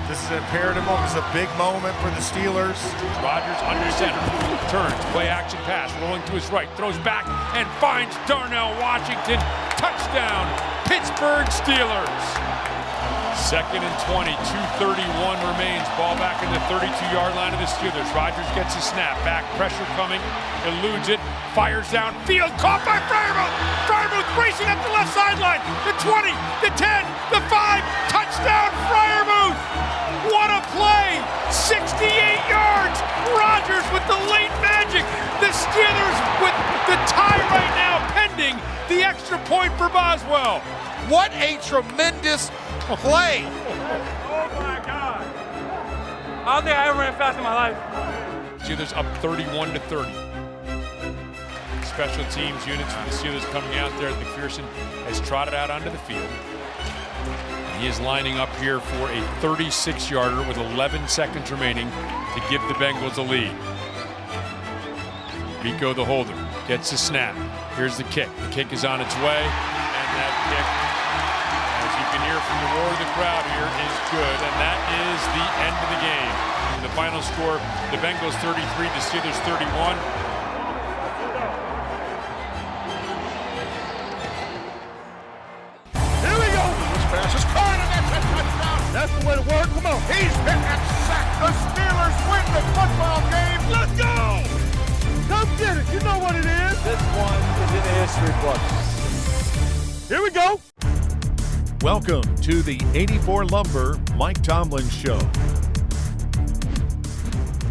This is an imperative moment. This is a big moment for the Steelers. Rodgers under center, turns, play action pass, rolling to his right, throws back and finds Darnell Washington. Touchdown, Pittsburgh Steelers. 2nd and 20, 2:31 remains. Ball back in the 32-yard line of the Steelers. Rodgers gets a snap, back pressure coming, eludes it, fires downfield, caught by Freiermuth. Freiermuth racing up the left sideline. The 20, the 10, the 5, touchdown Freiermuth. What a play! 68 yards. Rodgers with the late magic. The Steelers with the tie right now pending the extra point for Boswell. What a tremendous play. Oh my God. I don't think I ever ran fast in my life. Steelers up 31-30. Special teams units for the Steelers coming out there. McPherson has trotted out onto the field. He is lining up here for a 36-yarder with 11 seconds remaining to give the Bengals a lead. Rico, the holder, gets the snap. Here's the kick. The kick is on its way, and that kick, as you can hear from the roar of the crowd here, is good, and that is the end of the game. The final score, the Bengals 33, the Steelers 31. That's the way to work. Come on. He's hit and sacked. The Steelers win the football game. Let's go! Come get it. You know what it is. This one is in the history books. Here we go. Welcome to the 84 Lumber Mike Tomlin Show.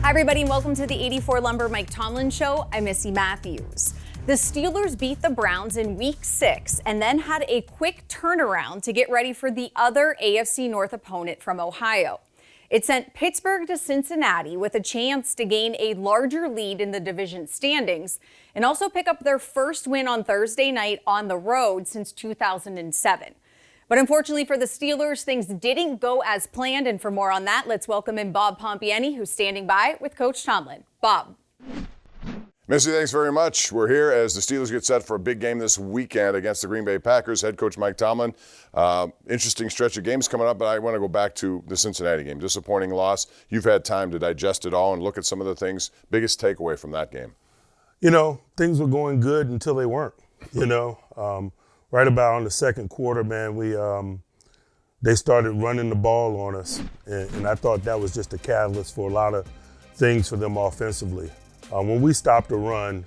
Hi, everybody, and welcome to the 84 Lumber Mike Tomlin Show. I'm Missy Matthews. The Steelers beat the Browns in Week 6 and then had a quick turnaround to get ready for the other AFC North opponent from Ohio. It sent Pittsburgh to Cincinnati with a chance to gain a larger lead in the division standings and also pick up their first win on Thursday night on the road since 2007. But unfortunately for the Steelers, things didn't go as planned. And for more on that, let's welcome in Bob Pompeani, who's standing by with Coach Tomlin. Bob. Missy, thanks very much. We're here as the Steelers get set for a big game this weekend against the Green Bay Packers. Head coach Mike Tomlin. Interesting stretch of games coming up, but I want to go back to the Cincinnati game. Disappointing loss. You've had time to digest it all and look at some of the things. Biggest takeaway from that game? You know, things were going good until they weren't. You know, right about in the second quarter, man, they started running the ball on us, and I thought that was just a catalyst for a lot of things for them offensively. When we stopped the run,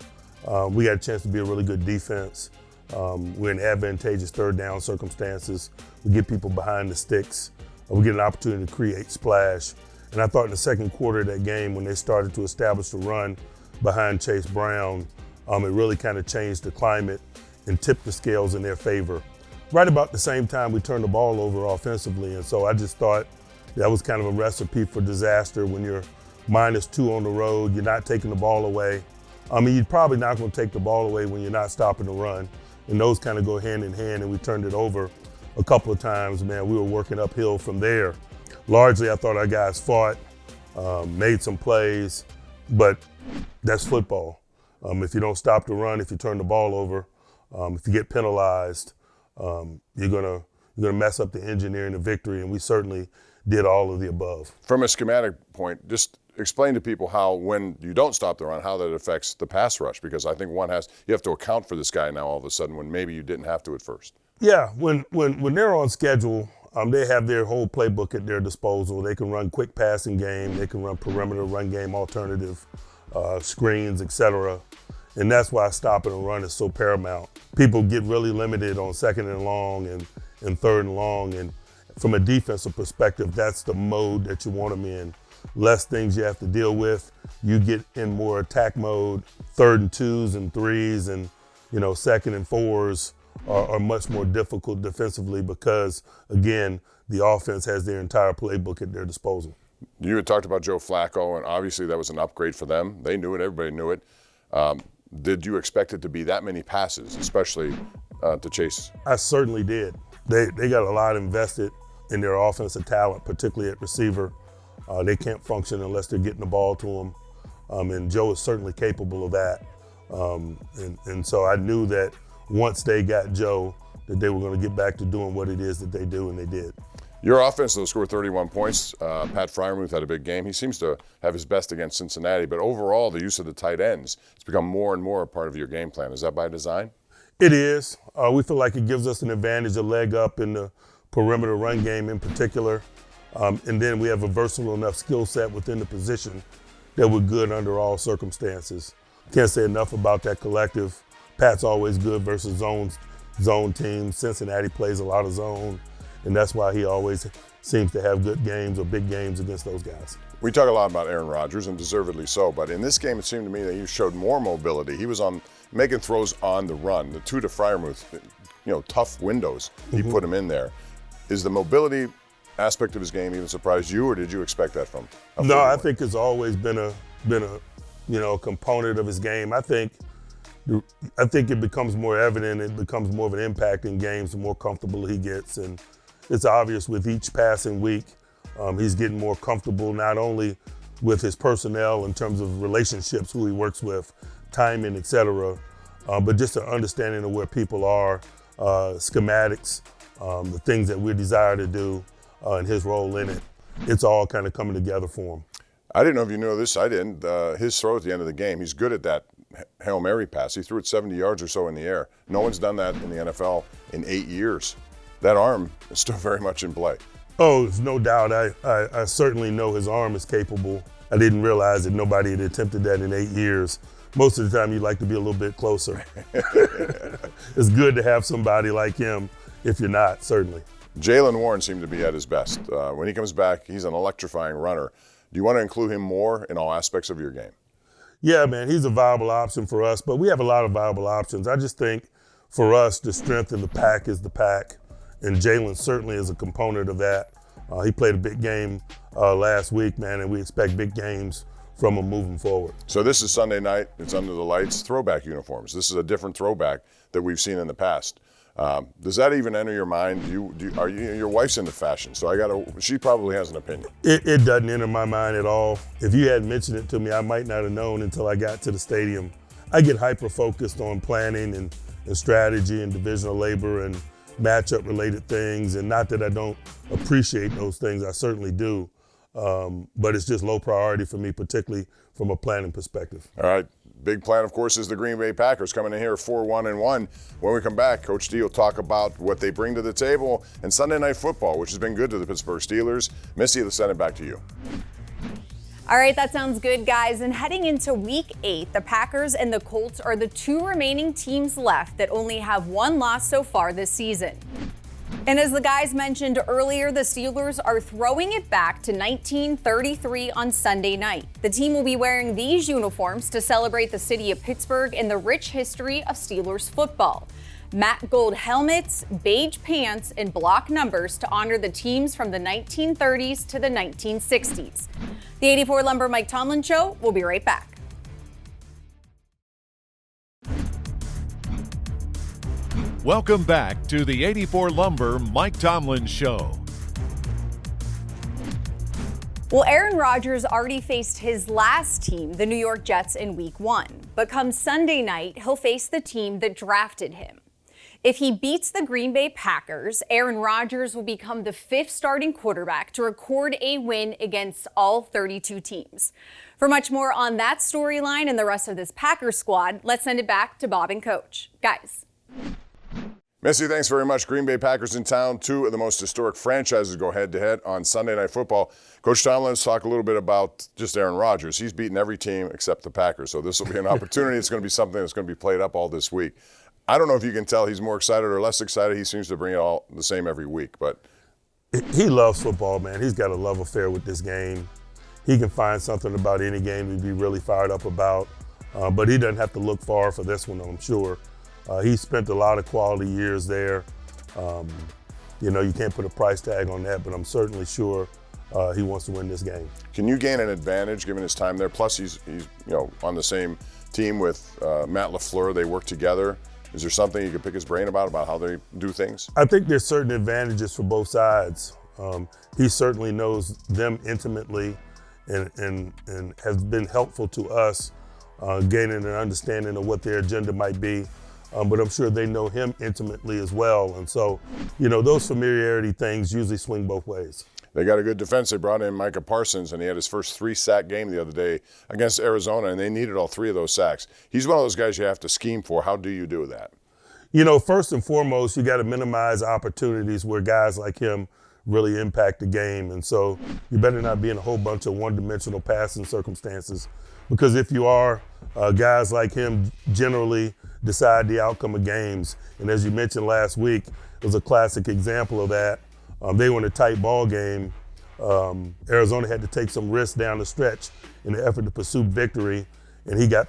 we got a chance to be a really good defense. We're in advantageous third down circumstances. We get people behind the sticks. We get an opportunity to create splash. And I thought in the second quarter of that game, when they started to establish the run behind Chase Brown, it really kind of changed the climate and tipped the scales in their favor. Right about the same time, we turned the ball over offensively. And so I just thought that was kind of a recipe for disaster when you're -2 on the road, you're not taking the ball away. You're probably not going to take the ball away when you're not stopping the run. And those kind of go hand in hand, and we turned it over a couple of times. Man, we were working uphill from there. Largely, I thought our guys fought, made some plays, but that's football. If you don't stop the run, if you turn the ball over, if you get penalized, you're gonna mess up the engineering of victory, and we certainly did all of the above. From a schematic point, just explain to people how, when you don't stop the run, how that affects the pass rush, because I think you have to account for this guy now all of a sudden when maybe you didn't have to at first. Yeah, when they're on schedule, they have their whole playbook at their disposal. They can run quick passing game, they can run perimeter run game, alternative screens, etc. And that's why stopping a run is so paramount. People get really limited on second and long and third and long, and from a defensive perspective, that's the mode that you want them in. Less things you have to deal with. You get in more attack mode. 3rd and 2s and 3s and, 2nd and 4s are much more difficult defensively because, again, the offense has their entire playbook at their disposal. You had talked about Joe Flacco, and obviously that was an upgrade for them. They knew it. Everybody knew it. Did you expect it to be that many passes, especially to Chase? I certainly did. They got a lot invested in their offensive talent, particularly at receiver. They can't function unless they're getting the ball to them. And Joe is certainly capable of that. And so I knew that once they got Joe, that they were going to get back to doing what it is that they do, and they did. Your offense, though, scored 31 points. Pat Freiermuth had a big game. He seems to have his best against Cincinnati, but overall, the use of the tight ends has become more and more a part of your game plan. Is that by design? It is. We feel like it gives us an advantage, a leg up in the perimeter run game in particular. And then we have a versatile enough skill set within the position that we're good under all circumstances. Can't say enough about that collective. Pat's always good versus zone teams. Cincinnati plays a lot of zone, and that's why he always seems to have good games or big games against those guys. We talk a lot about Aaron Rodgers, and deservedly so, but in this game it seemed to me that he showed more mobility. He was making throws on the run. The two to Freiermuth, tough windows, he put him in there. Is the mobility aspect of his game even surprised you, or did you expect that from him? No, I think it's always been a component of his game. I think it becomes more evident. It becomes more of an impact in games the more comfortable he gets, and it's obvious with each passing week. He's getting more comfortable not only with his personnel in terms of relationships, who he works with, timing, et cetera, but just an understanding of where people are, schematics, the things that we desire to do, and his role in it. It's all kind of coming together for him. I didn't know if you knew this. I didn't. His throw at the end of the game, he's good at that Hail Mary pass. He threw it 70 yards or so in the air. No one's done that in the NFL in 8 years. That arm is still very much in play. Oh, there's no doubt. I certainly know his arm is capable. I didn't realize that nobody had attempted that in 8 years. Most of the time, you'd like to be a little bit closer. It's good to have somebody like him, if you're not, certainly. Jaylen Warren seemed to be at his best. When he comes back, he's an electrifying runner. Do you want to include him more in all aspects of your game? Yeah, man, he's a viable option for us, but we have a lot of viable options. I just think for us, the strength in the pack is the pack, and Jaylen certainly is a component of that. He played a big game last week, man, and we expect big games from him moving forward. So this is Sunday night. It's under the lights. Throwback uniforms. This is a different throwback that we've seen in the past. Does that even enter your mind? Your wife's into fashion, so she probably has an opinion. It doesn't enter my mind at all. If you hadn't mentioned it to me, I might not have known until I got to the stadium. I get hyper-focused on planning and strategy and divisional labor and matchup-related things, and not that I don't appreciate those things, I certainly do, but it's just low priority for me, particularly from a planning perspective. All right. Big plan, of course, is the Green Bay Packers coming in here 4-1-1. When we come back, Coach D will talk about what they bring to the table and Sunday Night Football, which has been good to the Pittsburgh Steelers. Missy, let's send it back to you. All right, that sounds good, guys. And heading into Week 8, the Packers and the Colts are the two remaining teams left that only have one loss so far this season. And as the guys mentioned earlier, the Steelers are throwing it back to 1933 on Sunday night. The team will be wearing these uniforms to celebrate the city of Pittsburgh and the rich history of Steelers football. Matte gold helmets, beige pants, and block numbers to honor the teams from the 1930s to the 1960s. The 84 Lumber Mike Tomlin Show will be right back. Welcome back to the 84 Lumber Mike Tomlin Show. Well, Aaron Rodgers already faced his last team, the New York Jets, in Week 1. But come Sunday night, he'll face the team that drafted him. If he beats the Green Bay Packers, Aaron Rodgers will become the 5th starting quarterback to record a win against all 32 teams. For much more on that storyline and the rest of this Packers squad, let's send it back to Bob and Coach. Guys. Missy, thanks very much. Green Bay Packers in town. Two of the most historic franchises go head-to-head on Sunday Night Football. Coach Tomlin, let's talk a little bit about just Aaron Rodgers. He's beaten every team except the Packers, so this will be an opportunity. It's going to be something that's going to be played up all this week. I don't know if you can tell he's more excited or less excited. He seems to bring it all the same every week, but he loves football, man. He's got a love affair with this game. He can find something about any game he'd be really fired up about, but he doesn't have to look far for this one, I'm sure. He spent a lot of quality years there. You can't put a price tag on that, but I'm certainly sure he wants to win this game. Can you gain an advantage given his time there? Plus, he's on the same team with Matt LaFleur. They work together. Is there something you could pick his brain about how they do things? I think there's certain advantages for both sides. He certainly knows them intimately and has been helpful to us, gaining an understanding of what their agenda might be. but I'm sure they know him intimately as well. And so, those familiarity things usually swing both ways. They got a good defense. They brought in Micah Parsons, and he had his first 3-sack game the other day against Arizona, and they needed all 3 of those sacks. He's one of those guys you have to scheme for. How do you do that? First and foremost, you got to minimize opportunities where guys like him really impact the game. And so you better not be in a whole bunch of one-dimensional passing circumstances, because if you are, guys like him generally decide the outcome of games. And as you mentioned last week, it was a classic example of that. They were in a tight ball game. Arizona had to take some risks down the stretch in the effort to pursue victory, and he got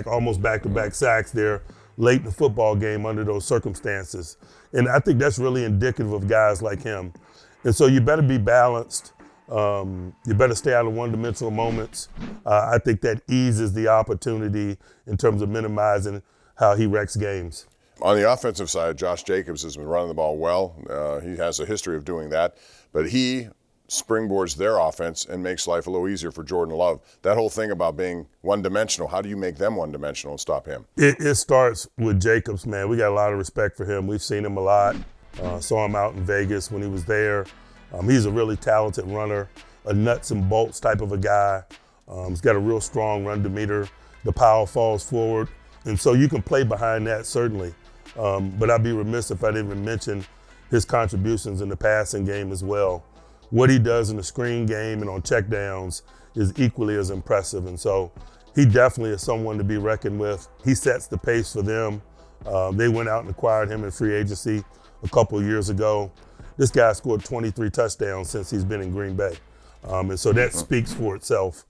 almost back-to-back sacks there late in the football game under those circumstances. And I think that's really indicative of guys like him. And so you better be balanced. You better stay out of one-dimensional moments. I think that eases the opportunity in terms of minimizing how he wrecks games. On the offensive side, Josh Jacobs has been running the ball well. He has a history of doing that. But he springboards their offense and makes life a little easier for Jordan Love. That whole thing about being one-dimensional, how do you make them one-dimensional and stop him? It starts with Jacobs, man. We got a lot of respect for him. We've seen him a lot. Saw him out in Vegas when he was there. He's a really talented runner, a nuts and bolts type of a guy. He's got a real strong run demeanor. The power falls forward. And so you can play behind that, certainly. But I'd be remiss if I didn't mention his contributions in the passing game as well. What he does in the screen game and on checkdowns is equally as impressive. And so he definitely is someone to be reckoned with. He sets the pace for them. They went out and acquired him in free agency a couple of years ago. This guy scored 23 touchdowns since he's been in Green Bay. And so that speaks for itself,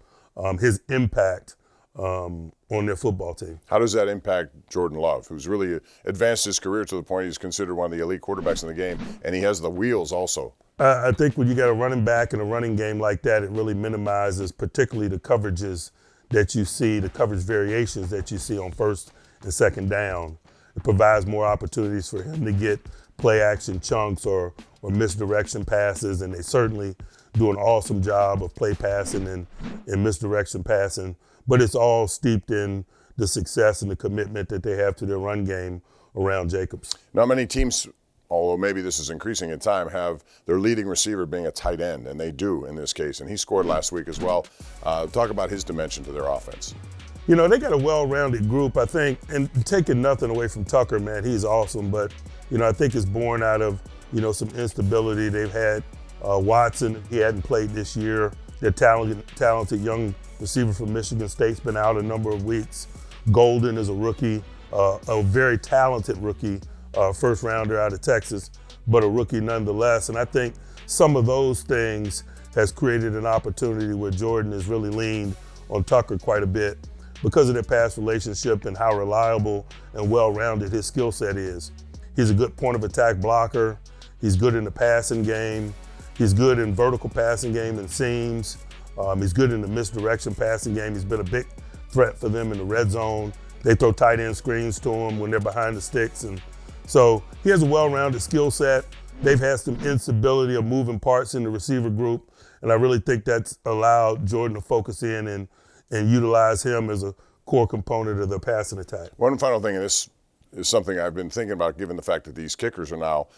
his impact on their football team. How does that impact Jordan Love, who's really advanced his career to the point he's considered one of the elite quarterbacks in the game, and he has the wheels also? I think when you got a running back in a running game like that, it really minimizes particularly the coverages that you see, the coverage variations that you see on first and second down. It provides more opportunities for him to get play action chunks or misdirection passes, and they certainly do an awesome job of play passing and misdirection passing. But it's all steeped in the success and the commitment that they have to their run game around Jacobs. Not many teams, although maybe this is increasing in time, have their leading receiver being a tight end, and they do in this case. And he scored last week as well. Talk about his dimension to their offense. They got a well-rounded group, I think, and taking nothing away from Tucker, man, he's awesome. But, I think it's born out of, some instability. They've had Watson, he hadn't played this year. Their talented young receiver from Michigan State's been out a number of weeks. Golden is a rookie, a very talented rookie, first rounder out of Texas, but a rookie nonetheless. And I think some of those things has created an opportunity where Jordan has really leaned on Tucker quite a bit because of their past relationship and how reliable and well-rounded his skill set is. He's a good point of attack blocker. He's good in the passing game. He's good in vertical passing game and seams. He's good in the misdirection passing game. He's been a big threat for them in the red zone. They throw tight end screens to him when they're behind the sticks. And so he has a well-rounded skill set. They've had some instability of moving parts in the receiver group. And I really think that's allowed Jordan to focus in and utilize him as a core component of the passing attack. One final thing, and this is something I've been thinking about given the fact that these kickers are now,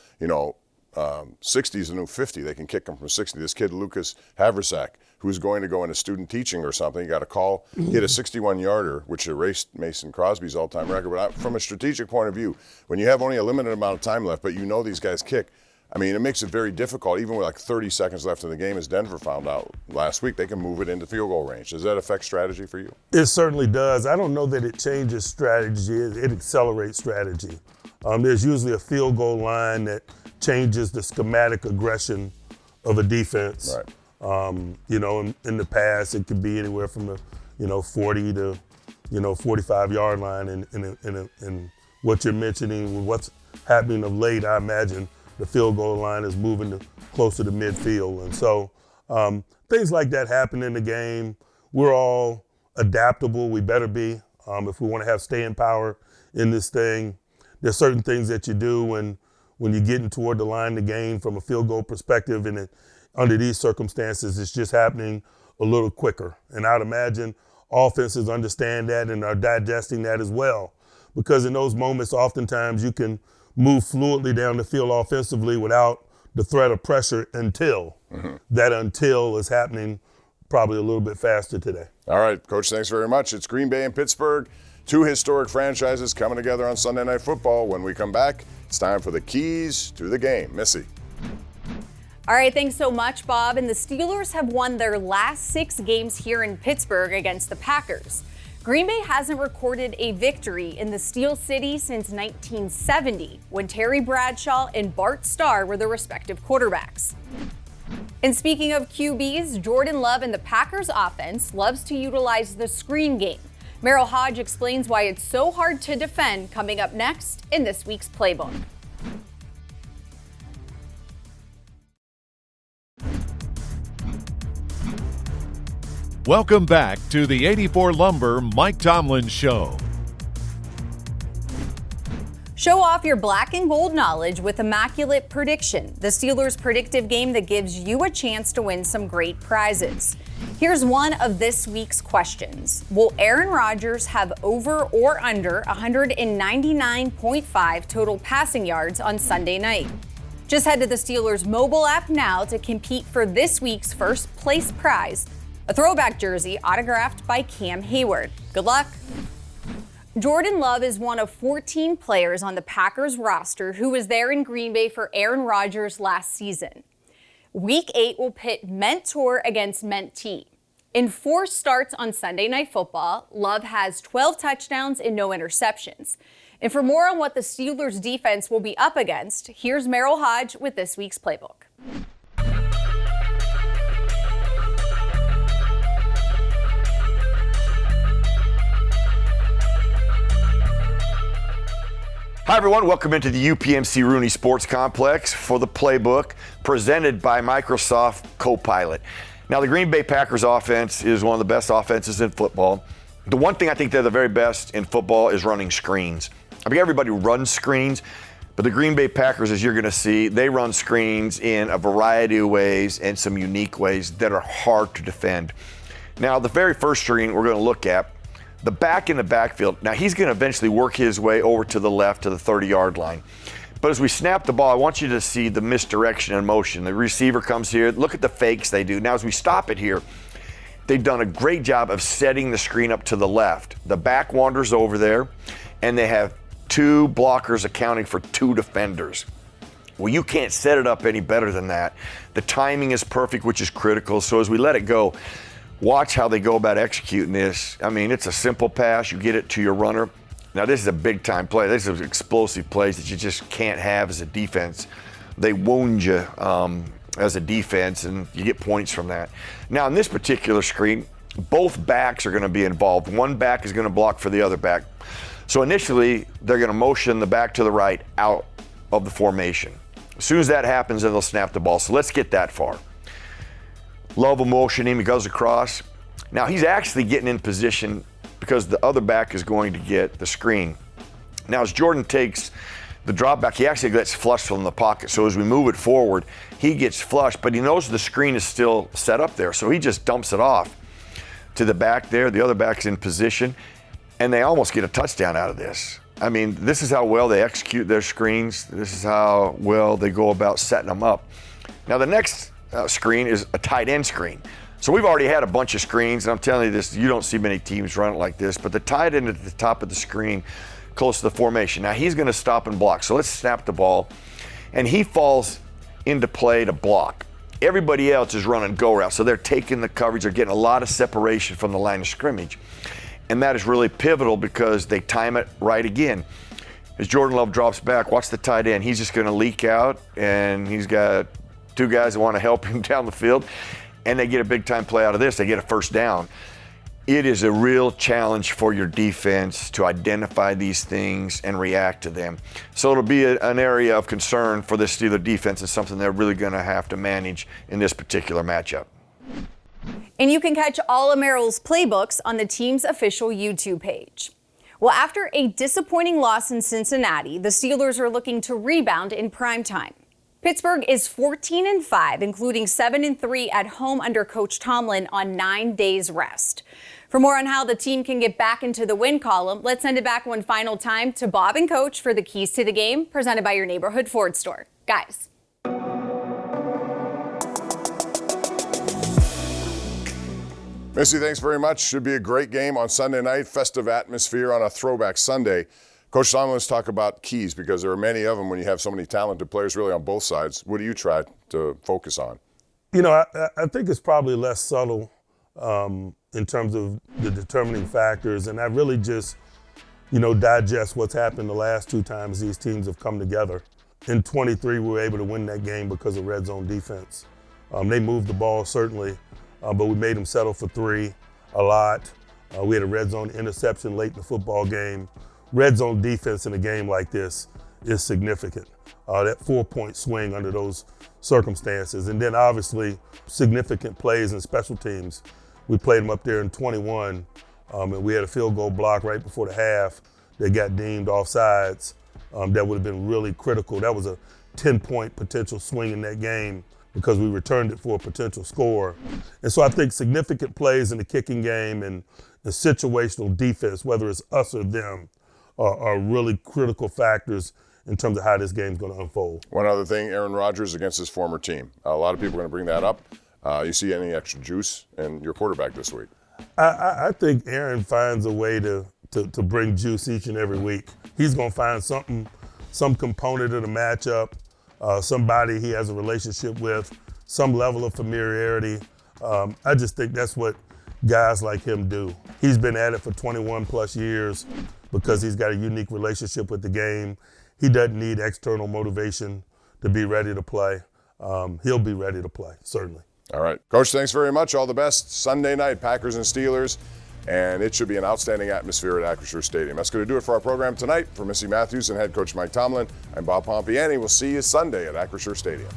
60 is the new 50. They can kick them from 60. This kid, Lucas Haversack, who's going to go into student teaching or something, he got a call, he hit a 61-yarder, which erased Mason Crosby's all-time record. But from a strategic point of view, when you have only a limited amount of time left, but these guys kick, it makes it very difficult, even with 30 seconds left in the game, as Denver found out last week, they can move it into field goal range. Does that affect strategy for you? It certainly does. I don't know that it changes strategy. It accelerates strategy. There's usually a field goal line that changes the schematic aggression of a defense. Right. In the past, it could be anywhere from the 40 to 45-yard line. And what you're mentioning, with what's happening of late, I imagine the field goal line is moving closer to midfield. And so things like that happen in the game. We're all adaptable. We better be if we want to have staying power in this thing. There's certain things that you do when you're getting toward the line to gain from a field goal perspective, and under these circumstances, it's just happening a little quicker. And I'd imagine offenses understand that and are digesting that as well. because in those moments, oftentimes you can move fluidly down the field offensively without the threat of pressure until that until is happening probably a little bit faster today. All right, Coach, thanks very much. It's Green Bay and Pittsburgh, two historic franchises coming together on Sunday Night Football. When we come back, it's time for the keys to the game. Missy. All right, thanks so much, Bob. And the Steelers have won their last 6 games here in Pittsburgh against the Packers. Green Bay hasn't recorded a victory in the Steel City since 1970, when Terry Bradshaw and Bart Starr were the respective quarterbacks. And speaking of QBs, Jordan Love and the Packers offense loves to utilize the screen game. Merrill Hodge explains why it's so hard to defend coming up next in this week's Playbook. Welcome back to the 84 Lumber Mike Tomlin Show. Show off your black and gold knowledge with Immaculate Prediction, the Steelers predictive game that gives you a chance to win some great prizes. Here's one of this week's questions. Will Aaron Rodgers have over or under 199.5 total passing yards on Sunday night? Just head to the Steelers mobile app now to compete for this week's first place prize, a throwback jersey autographed by Cam Hayward. Good luck. Jordan Love is one of 14 players on the Packers roster who was there in Green Bay for Aaron Rodgers last season. Week 8 will pit mentor against mentee. In 4 starts on Sunday Night Football, Love has 12 touchdowns and no interceptions. And for more on what the Steelers defense will be up against, here's Merrill Hodge with this week's Playbook. Hi everyone, welcome into the UPMC Rooney Sports Complex for the Playbook presented by Microsoft Copilot. Now the Green Bay Packers offense is one of the best offenses in football. The one thing I think they're the very best in football is running screens. I mean, everybody runs screens, but the Green Bay Packers, as you're going to see, they run screens in a variety of ways and some unique ways that are hard to defend. Now the very first screen we're going to look at, the back in the backfield. Now he's going to eventually work his way over to the left to the 30-yard line. But as we snap the ball, I want you to see the misdirection in motion. The receiver comes here. Look at the fakes they do. Now as we stop it here, they've done a great job of setting the screen up to the left. The back wanders over there, and they have 2 blockers accounting for 2 defenders. Well, you can't set it up any better than that. The timing is perfect, which is critical. So as we let it go, watch how they go about executing this. I mean, it's a simple pass. You get it to your runner. Now, this is a big-time play. This is explosive plays that you just can't have as a defense. They wound you as a defense, and you get points from that. Now, in this particular screen, both backs are going to be involved. One back is going to block for the other back. So initially, they're going to motion the back to the right out of the formation. As soon as that happens, then they'll snap the ball. So let's get that far. Love will motion him, he goes across. Now he's actually getting in position because the other back is going to get the screen. Now as Jordan takes the drop back, he actually gets flushed from the pocket. So as we move it forward, he gets flushed, but he knows the screen is still set up there. So he just dumps it off to the back there. The other back's in position, and they almost get a touchdown out of this. I mean, this is how well they execute their screens. This is how well they go about setting them up. Now the next screen is a tight end screen. So we've already had a bunch of screens, and I'm telling you this, you don't see many teams run it like this, but the tight end at the top of the screen, close to the formation. Now he's going to stop and block. So let's snap the ball, and he falls into play to block. Everybody else is running go route, so they're taking the coverage, they're getting a lot of separation from the line of scrimmage. And that is really pivotal because they time it right again. As Jordan Love drops back, watch the tight end. He's just going to leak out, and he's got 2 guys that want to help him down the field, and they get a big-time play out of this. They get a first down. It is a real challenge for your defense to identify these things and react to them. So it'll be an area of concern for the Steelers defense and something they're really going to have to manage in this particular matchup. And you can catch all of Merrill's playbooks on the team's official YouTube page. Well, after a disappointing loss in Cincinnati, the Steelers are looking to rebound in primetime. Pittsburgh is 14-5, including 7-3 at home under Coach Tomlin on 9 days rest. For more on how the team can get back into the win column, let's send it back one final time to Bob and Coach for the keys to the game, presented by your neighborhood Ford store. Guys. Missy, thanks very much. Should be a great game on Sunday night. Festive atmosphere on a throwback Sunday. Coach Tomlin, let's talk about keys, because there are many of them when you have so many talented players really on both sides. What do you try to focus on? You know, I think it's probably less subtle in terms of the determining factors, and I really just, digest what's happened the last two times these teams have come together. In 23, we were able to win that game because of red zone defense. They moved the ball, certainly, but we made them settle for 3 a lot. We had a red zone interception late in the football game. Red zone defense in a game like this is significant. That 4-point swing under those circumstances. And then obviously significant plays in special teams. We played them up there in 21, and we had a field goal block right before the half that got deemed offsides. That would have been really critical. That was a 10-point potential swing in that game because we returned it for a potential score. And so I think significant plays in the kicking game and the situational defense, whether it's us or them, are really critical factors in terms of how this game's going to unfold. One other thing, Aaron Rodgers against his former team. A lot of people are going to bring that up. You see any extra juice in your quarterback this week? I think Aaron finds a way to bring juice each and every week. He's going to find some component of the matchup, somebody he has a relationship with, some level of familiarity. I just think that's what guys like him do. He's been at it for 21 plus years because he's got a unique relationship with the game. He doesn't need external motivation to be ready to play. He'll be ready to play, certainly. All right. Coach, thanks very much. All the best. Sunday night, Packers and Steelers, and it should be an outstanding atmosphere at Acrisure Stadium. That's going to do it for our program tonight. For Missy Matthews and head coach Mike Tomlin, I'm Bob Pompeani. We'll see you Sunday at Acrisure Stadium.